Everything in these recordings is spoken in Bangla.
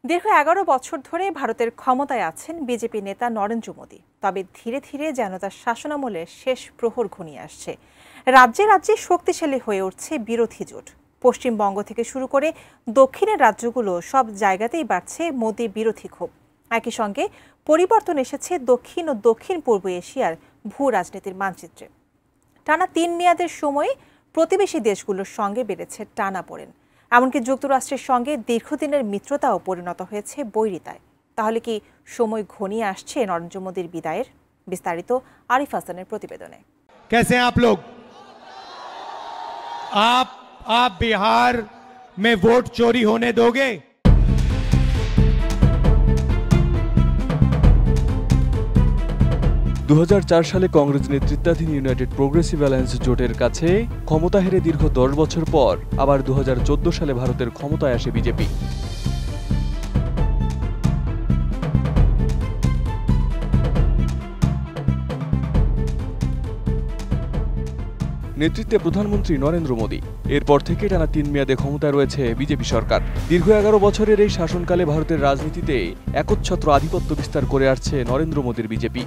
দীর্ঘ ১১ বছর ধরে ভারতের ক্ষমতায় আছেন বিজেপি নেতা নরেন্দ্র মোদী। তবে ধীরে ধীরে যেন তার শাসনামলের শেষ প্রহর ঘনিয়ে আসছে। রাজ্যে রাজ্যে শক্তিশালী হয়ে উঠছে বিরোধী জোট। পশ্চিমবঙ্গ থেকে শুরু করে দক্ষিণের রাজ্যগুলো সব জায়গাতেই বাড়ছে মোদী বিরোধী ক্ষোভ। একই সঙ্গে পরিবর্তন এসেছে দক্ষিণ ও দক্ষিণ পূর্ব এশিয়ার ভূ রাজনীতির মানচিত্রে। টানা ৩ মেয়াদের সময়ে প্রতিবেশী দেশগুলোর সঙ্গে বেড়েছে টানাপোড়েন। এমনকি যুক্তরাষ্ট্রের সঙ্গে দীর্ঘদিনের মিত্রতাও পরিণত হয়েছে বৈরিতায়। তাহলে কি সময় ঘনিয়ে আসছে নরেন্দ্র মোদীর বিদায়ের? বিস্তারিত আরিফ হাসানের প্রতিবেদনে। कैसे हैं आप लोग? आप बिहार में वोट चोरी होने दोगे? দু সালে কংগ্রেস নেতৃত্বাধীন ইউনাইটেড প্রোগ্রেসিভ অ্যালায়েন্স জোটের কাছে ক্ষমতা হেরে দীর্ঘ ১০ বছর পর আবার ২০১৪ সালে ভারতের ক্ষমতায় আসে বিজেপি। নেতৃত্বে প্রধানমন্ত্রী নরেন্দ্র মোদী। এরপর থেকে টানা ৩ মেয়াদে ক্ষমতায় রয়েছে বিজেপি সরকার। দীর্ঘ ১১ বছরের এই শাসনকালে ভারতের রাজনীতিতে একচ্ছত্র আধিপত্য বিস্তার করে আসছে নরেন্দ্র মোদীর বিজেপি।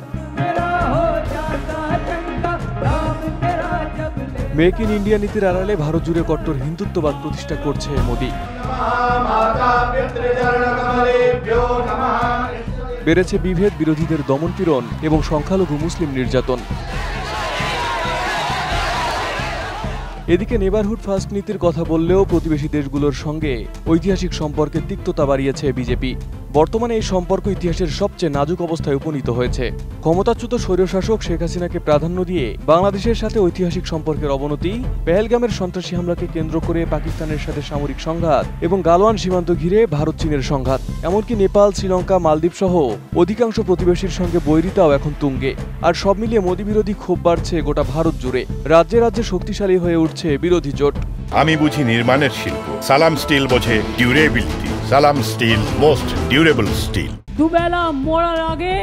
মেক ইন ইন্ডিয়া নীতির আড়ালে ভারত জুড়ে কট্টর হিন্দুত্ববাদ প্রতিষ্ঠা করছে মোদী। বেড়েছে বিভেদ, বিরোধীদের দমনপীড়ন এবং সংখ্যালঘু মুসলিম নির্যাতন। এদিকে নেবারহুড ফার্স্ট নীতির কথা বললেও প্রতিবেশী দেশগুলোর সঙ্গে ঐতিহাসিক সম্পর্কে তিক্ততা বাড়িয়েছে বিজেপি। বর্তমানে এই সম্পর্ক ইতিহাসের সবচেয়ে নাজুক অবস্থায় উপনীত হয়েছে। ক্ষমতাচ্যুত স্বৈরশাসক শেখ হাসিনাকে প্রাধান্য দিয়ে বাংলাদেশের সাথে ঐতিহাসিক সম্পর্কের অবনতি, পেহেলগামের সন্ত্রাসী হামলাকে কেন্দ্র করে পাকিস্তানের সাথে সামরিক সংঘাত এবং গালওয়ান সীমান্ত ঘিরে ভারত চীনের সংঘাত, এমনকি নেপাল, শ্রীলঙ্কা, মালদ্বীপ সহ অধিকাংশ প্রতিবেশীর সঙ্গে বৈরিতাও এখন তুঙ্গে। আর সব মিলিয়ে মোদী বিরোধী ক্ষোভ বাড়ছে গোটা ভারত জুড়ে। রাজ্যে রাজ্যে শক্তিশালী হয়ে উঠছে বিরোধী জোট। আমি বুঝি নির্মাণের শিল্প, সালাম স্টিল বোঝে ডিউরেবিলিটি। সালাম স্টিল, মোস্ট ডিউরেবল স্টিল। দুবেলা মরার আগে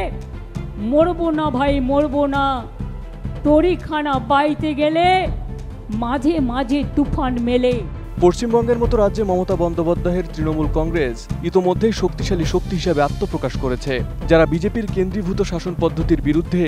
মরবো না ভাই, মরবো না। তরিখানা বাইতে গেলে মাঝে মাঝে তুফান মেলে। পশ্চিমবঙ্গের মতো রাজ্যে মমতা বন্দ্যোপাধ্যায়ের তৃণমূল কংগ্রেস ইতোমধ্যেই শক্তিশালী শক্তি হিসেবে আত্মপ্রকাশ করেছে, যারা বিজেপির কেন্দ্রীভূত শাসন পদ্ধতির বিরুদ্ধে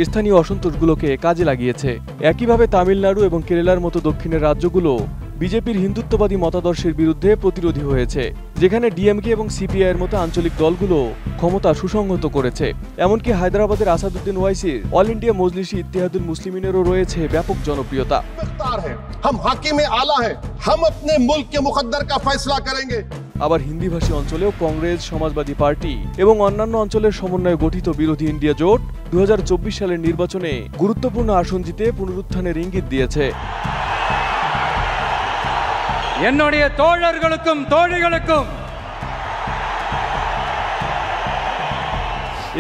স্থানীয় অসন্তোষগুলোকে কাজে লাগিয়েছে। একইভাবে তামিলনাড়ু এবং কেরালার মতো দক্ষিণের রাজ্যগুলো বিজেপির হিন্দুত্ববাদী মতাদর্শের বিরুদ্ধে প্রতিরোধী হয়েছে, যেখানে ডিএমকে এবং সিপিআইয়ের মতো আঞ্চলিক দলগুলো ক্ষমতা সুসংহত করেছে। এমনকি হায়দ্রাবাদের আসাদুদ্দিন ওয়াইসির অল ইন্ডিয়া মজলিসি ইত্তেহাদুল মুসলিমিনেরও রয়েছে ব্যাপক জনপ্রিয়তা। আবার হিন্দিভাষী অঞ্চলেও কংগ্রেস, সমাজবাদী পার্টি এবং অন্যান্য অঞ্চলের সমন্বয়ে গঠিত বিরোধী ইন্ডিয়া জোট ২০২৪ সালের নির্বাচনে গুরুত্বপূর্ণ আসন জিতে পুনরুত্থানের ইঙ্গিত দিয়েছে। என்னுடைய தோழர்களுக்கும் தோழிகளுக்கும்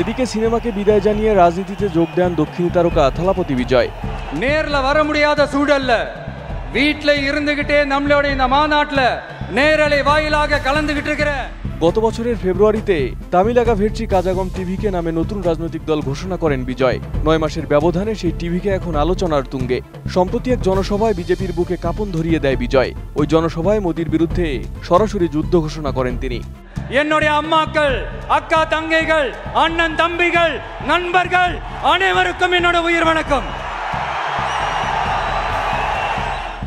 এদিকে সিনেমাকে বিদায় জানিয়ে রাজনীতিতে যোগ দেন দক্ষিণী তারকা থালাপতি বিজয়। நேர்ல வர முடியாத சூழல்ல வீட்ல இருந்துகிட்டே நம்மளோட இந்த மாநாட்டுல நேரலை வாயிலாக கலந்துகிட்டு இருக்கிற গত বছরের ফেব্রুয়ারিতে তামিলাগা ভেট্রি কাজাগম টিভিকে নামে নতুন রাজনৈতিক দল ঘোষণা করেন বিজয়। ৯ মাসের ব্যবধানে সেই টিভিকে এখন আলোচনার তুঙ্গে। সম্প্রতি এক জনসভায় বিজেপির বুকে কাঁপন ধরিয়ে দেয় বিজয়। ওই জনসভায় মোদীর বিরুদ্ধে সরাসরি যুদ্ধ ঘোষণা করেন তিনি। என்னுடைய அம்மாக்கள், அக்கா தங்கைகள், அண்ணன் தம்பிகள், நண்பர்கள் அனைவருக்கும் என்னோட உயிர் வணக்கம்।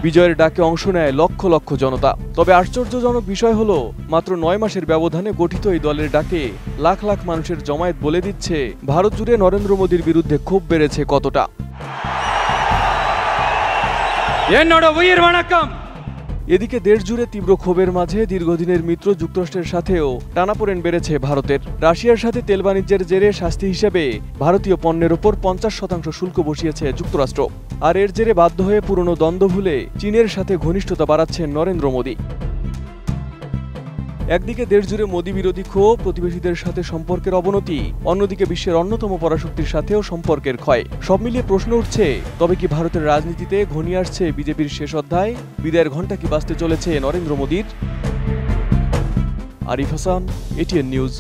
বিজয়ের ডাকে অংশ নেয় লক্ষ লক্ষ জনতা। তবে আশ্চর্যজনক বিষয় হলো, মাত্র ৯ মাসের ব্যবধানে গঠিত এই দলের ডাকে লাখ লাখ মানুষের জমায়েত বলে দিচ্ছে ভারত জুড়ে নরেন্দ্র মোদীর বিরুদ্ধে ক্ষোভ বেড়েছে কতটা। என்னோட உயிர் வணக்கம்। এদিকে দেশ জুড়ে তীব্র ক্ষোভের মাঝে দীর্ঘদিনের মিত্র যুক্তরাষ্ট্রের সাথেও টানাপোড়েন বেড়েছে ভারতের। রাশিয়ার সাথে তেল বাণিজ্যের জেরে শাস্তি হিসেবে ভারতীয় পণ্যের ওপর ৫০% শুল্ক বসিয়েছে যুক্তরাষ্ট্র। আর এর জেরে বাধ্য হয়ে পুরনো দ্বন্দ্ব ভুলে চীনের সাথে ঘনিষ্ঠতা বাড়াচ্ছেন নরেন্দ্র মোদী। একদিকে দেশ জুড়ে মোদী বিরোধী ক্ষোভ, প্রতিবেশীদের সাথে সম্পর্কের অবনতি, অন্যদিকে বিশ্বের অন্যতম পরাশক্তির সাথেও সম্পর্কের ক্ষয়। সব মিলিয়ে প্রশ্ন উঠছে, তবে কি ভারতের রাজনীতিতে ঘনিয়ে আসছে বিজেপির শেষ অধ্যায়? বিদায়ের ঘণ্টা কি বাজতে চলেছে নরেন্দ্র মোদীর? Arif Hasan, ATN news.